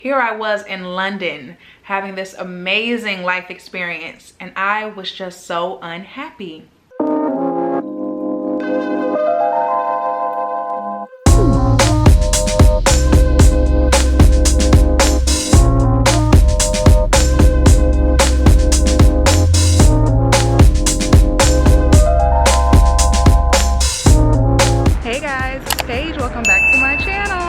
Here I was in London having this amazing life experience, and I was just so unhappy. Hey guys, it's Paige. Welcome back to my channel.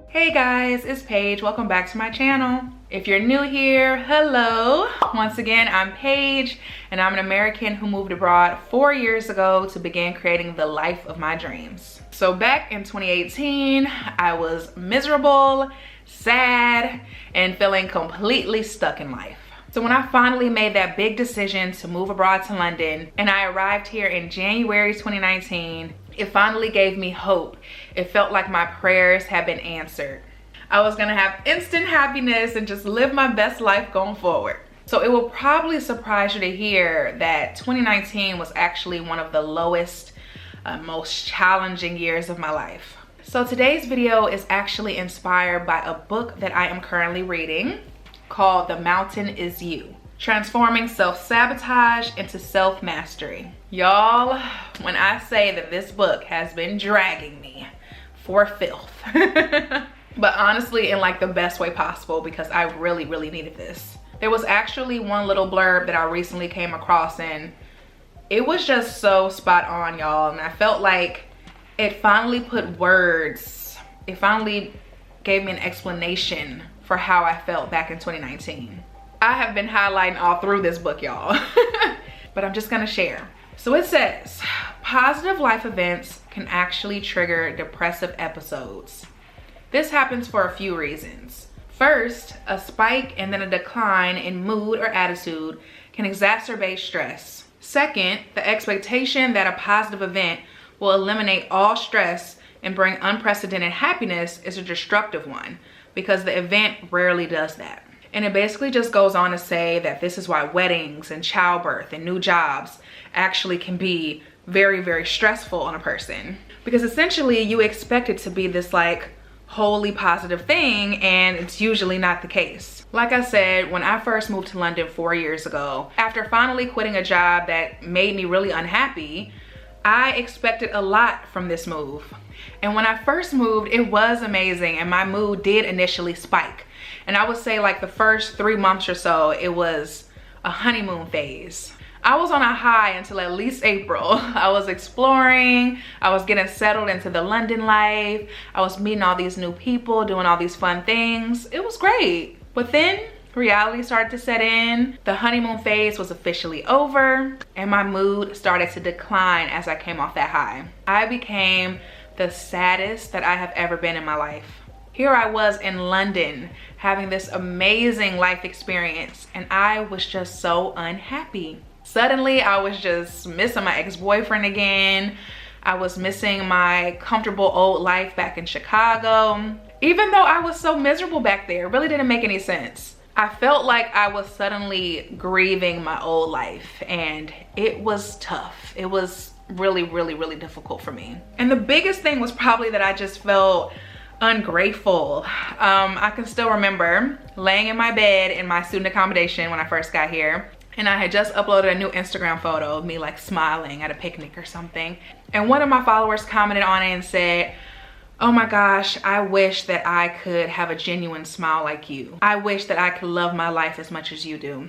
Hey guys, it's Paige. Welcome back to my channel. If you're new here, hello. Once again, I'm Paige, and I'm an American who moved abroad 4 years ago to begin creating the life of my dreams. So back in 2018, I was miserable, sad, and feeling completely stuck in life. So when I finally made that big decision to move abroad to London and I arrived here in January 2019, it finally gave me hope. It felt like my prayers had been answered. I was gonna have instant happiness and just live my best life going forward. So it will probably surprise you to hear that 2019 was actually one of the lowest, most challenging years of my life. So today's video is actually inspired by a book that I am currently reading called The Mountain Is You: Transforming Self-Sabotage into Self-Mastery. Y'all, when I say that this book has been dragging me for filth, but honestly in like the best way possible, because I really needed this. There was actually one little blurb that I recently came across and it was just so spot on, y'all, and I felt like it finally put words, it finally gave me an explanation for how I felt back in 2019. I have been highlighting all through this book, y'all, but I'm just gonna share. So it says, positive life events can actually trigger depressive episodes. This happens for a few reasons. First, a spike and then a decline in mood or attitude can exacerbate stress. Second, the expectation that a positive event will eliminate all stress and bring unprecedented happiness is a destructive one, because the event rarely does that. And it basically just goes on to say that this is why weddings and childbirth and new jobs actually can be very stressful on a person, because essentially you expect it to be this like wholly positive thing, and it's usually not the case. Like I said, when I first moved to London 4 years ago, after finally quitting a job that made me really unhappy, I expected a lot from this move. And when I first moved, it was amazing and my mood did initially spike. And I would say like the first 3 months or so, it was a honeymoon phase. I was on a high until at least April. I was exploring, I was getting settled into the London life, I was meeting all these new people, doing all these fun things. It was great. But then reality started to set in. The honeymoon phase was officially over and my mood started to decline as I came off that high. I became the saddest that I have ever been in my life. Here I was in London having this amazing life experience and I was just so unhappy. Suddenly I was just missing my ex-boyfriend again. I was missing my comfortable old life back in Chicago. Even though I was so miserable back there, it really didn't make any sense. I felt like I was suddenly grieving my old life and it was tough. It was really difficult for me. And the biggest thing was probably that I just felt ungrateful. I can still remember laying in my bed in my student accommodation when I first got here, and I had just uploaded a new Instagram photo of me like smiling at a picnic or something. And one of my followers commented on it and said, "Oh my gosh, I wish that I could have a genuine smile like you. I wish that I could love my life as much as you do."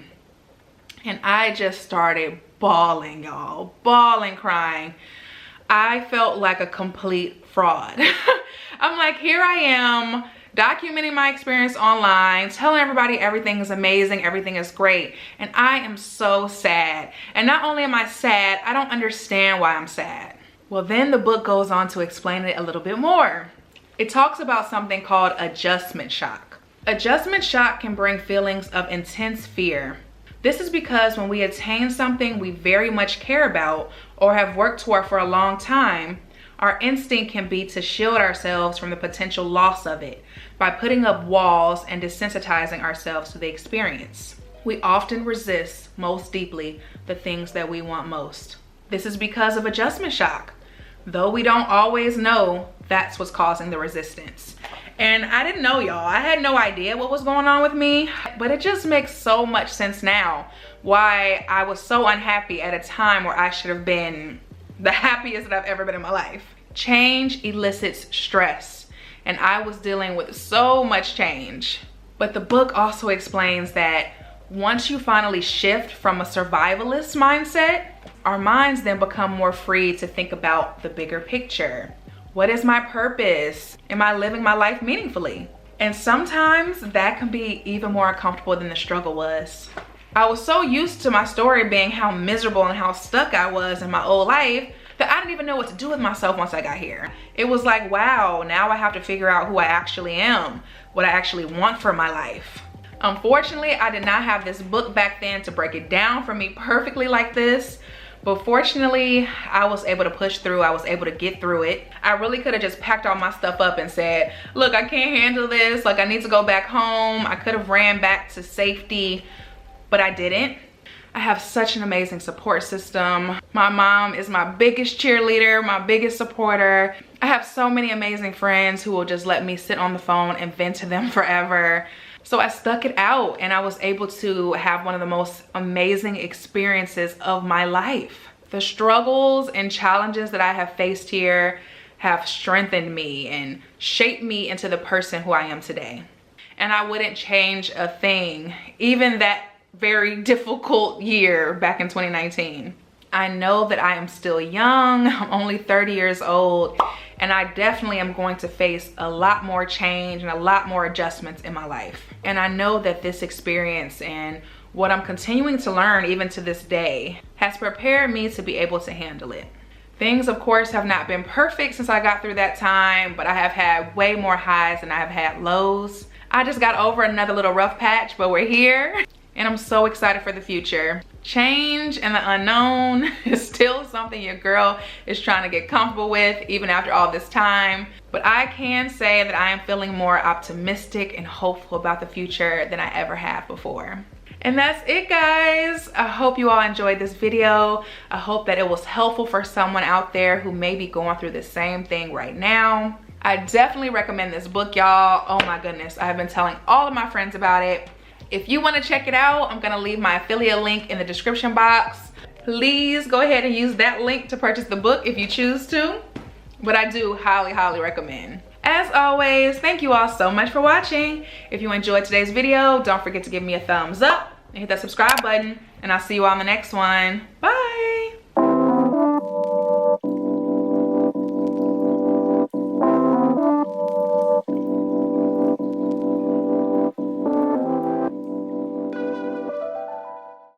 And I just started bawling, y'all, bawling, crying. I felt like a complete fraud. I'm like, here I am documenting my experience online, telling everybody everything is amazing, everything is great, and I am so sad. And not only am I sad, I don't understand why I'm sad. Well, then the book goes on to explain it a little bit more. It talks about something called adjustment shock. Adjustment shock can bring feelings of intense fear. This is because when we attain something we very much care about or have worked toward for a long time, our instinct can be to shield ourselves from the potential loss of it by putting up walls and desensitizing ourselves to the experience. We often resist most deeply the things that we want most. This is because of adjustment shock. Though we don't always know, that's what's causing the resistance. And I didn't know, y'all. I had no idea what was going on with me, but it just makes so much sense now why I was so unhappy at a time where I should have been the happiest that I've ever been in my life. Change elicits stress, and I was dealing with so much change. But the book also explains that once you finally shift from a survivalist mindset, our minds then become more free to think about the bigger picture. What is my purpose? Am I living my life meaningfully? And sometimes that can be even more uncomfortable than the struggle was. I was so used to my story being how miserable and how stuck I was in my old life that I didn't even know what to do with myself once I got here. It was like, wow, now I have to figure out who I actually am, what I actually want for my life. Unfortunately, I did not have this book back then to break it down for me perfectly like this. But fortunately, I was able to push through. I was able to get through it. I really could have just packed all my stuff up and said, look, I can't handle this. Like, I need to go back home. I could have ran back to safety, but I didn't. I have such an amazing support system. My mom is my biggest cheerleader, my biggest supporter. I have so many amazing friends who will just let me sit on the phone and vent to them forever. So I stuck it out, and I was able to have one of the most amazing experiences of my life. The struggles and challenges that I have faced here have strengthened me and shaped me into the person who I am today. And I wouldn't change a thing, even that very difficult year back in 2019. I know that I am still young. I'm only 30 years old, and I definitely am going to face a lot more change and a lot more adjustments in my life. And I know that this experience and what I'm continuing to learn even to this day has prepared me to be able to handle it. Things, of course, have not been perfect since I got through that time, but I have had way more highs than I have had lows. I just got over another little rough patch, but we're here. And I'm so excited for the future. Change and the unknown is still something your girl is trying to get comfortable with even after all this time. But I can say that I am feeling more optimistic and hopeful about the future than I ever have before. And that's it, guys. I hope you all enjoyed this video. I hope that it was helpful for someone out there who may be going through the same thing right now. I definitely recommend this book, y'all. Oh my goodness, I have been telling all of my friends about it. If you want to check it out, I'm going to leave my affiliate link in the description box. Please go ahead and use that link to purchase the book if you choose to. But I do highly, highly recommend. As always, thank you all so much for watching. If you enjoyed today's video, don't forget to give me a thumbs up and hit that subscribe button. And I'll see you all in the next one. Bye.